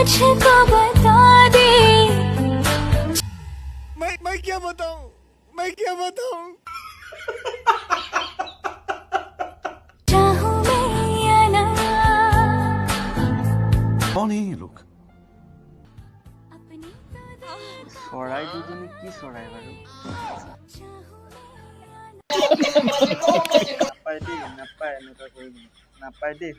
मुझको बता दे मैं क्या बताऊं मैं क्या बताऊं चाहूं मैं या ना कौन है ये लोग अपनी চৰাই দুজনী কি চৰাই বাৰু নাপায় দেই নাপায় এনেকুৱা কৰিব নাপায় দেই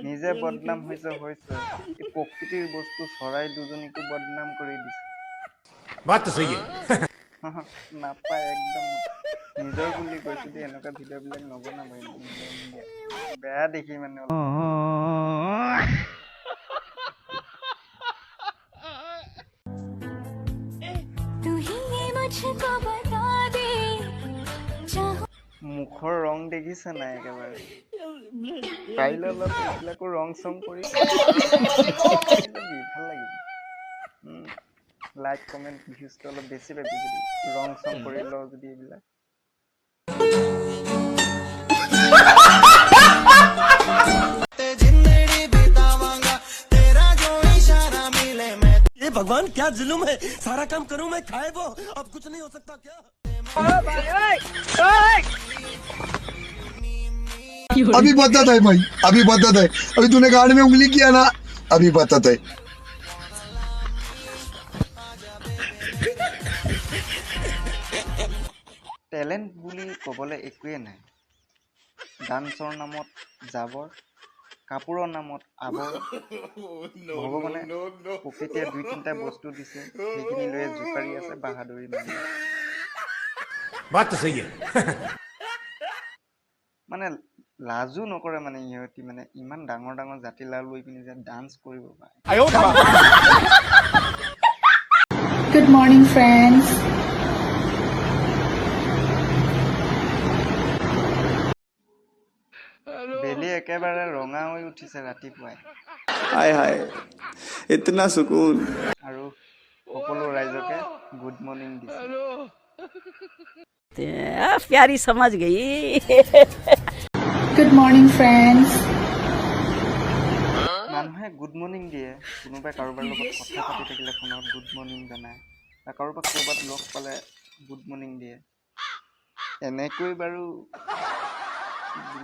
নিজে বদনাম হৈছে এই প্ৰকৃতিৰ বস্তু চৰাই দুজনীকো বদনাম কৰি দিছে बात तो सही है নাপায় একদম নিজৰ বুলি কৈছো দেই এনেকুৱা ভিডিঅ' বিলাক নবনাবই বেয়া দেখি মানে तू ही मुझको बता दे चाहूं মুখৰ ৰং দেখিছে নাই একেবাৰে পাৰিলে অলপ এইবিলাকো ৰং চং কৰি ভাল লাগিব লাইক কমেণ্ট ভিউজটো অলপ বেছি পাবি যদি ৰং চং কৰি লওঁ যদি এইবিলাক ये भगवान क्या जुल्म है सारा काम करूं मैं खाए वो अब कुछ नहीं हो सकता क्या अभी बताता है भाई अभी बताता है अभी तूने गाड़ में उंगली किया ना अभी बताता है টেলেণ্ট বুলি ক'বলৈ একোৱে নাই ডান্সৰ নামত জাবৰ কাপোৰৰ নামত আবৰ ভগৱানে প্ৰকৃতিয়ে 2-3টা বস্তু দিছে সেইখিনি লৈ জোকাৰি আছে বাহাদুৰি মাৰি बात तो सही है মানে লাজু নকৰে মানে ইহঁতি মানে ইমান ডাঙৰ ডাঙৰ জাতিলাও লৈ পিনি যে ডান্স কৰিব পাৰে Good morning, friends. বেলি একেবাৰে ৰঙা হৈ উঠিছে ৰাতিপুৱাই हाय हाय इतना सुकून আৰু সকলো ৰাইজকে গুড মৰ্ণিং দিছে प्यारी समझ गई Good morning, friends. মানুহে গুড মৰ্ণিং দিয়ে কোনোবাই কাৰোবাৰ লগত কথা পাতি থাকিলে ফোনত গুড মৰ্ণিং জনায় বা কাৰোবাক ক'ৰবাত লগ পালে গুড মৰ্ণিং দিয়ে এনেকৈ বাৰু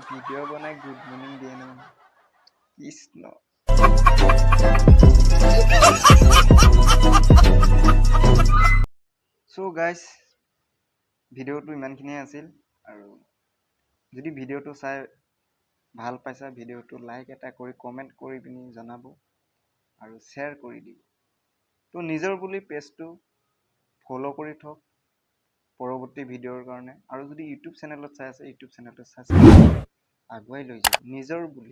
ভিডিঅ' বনাই গুড মৰ্ণিং দিয়ে ন কৃষ্ণ চ' গাইজ ভিডিঅ'টো ইমানখিনিয়ে আছিল আৰু যদি ভিডিঅ'টো চাই ভাল পাইছা ভিডিঅ'টো লাইক এটা কৰি কমেণ্ট কৰি পিনি জনাব আৰু শ্বেয়াৰ কৰি দিব তো নিজৰ বুলি পেজটো ফ'ল' কৰি থওক পৰৱৰ্তী ভিডিঅ'ৰ কাৰণে আৰু যদি ইউটিউব চেনেলত চাই আছে ইউটিউব চেনেলটো ছাবস্ক্ৰাইব কৰি আগুৱাই লৈ যাব নিজৰ বুলি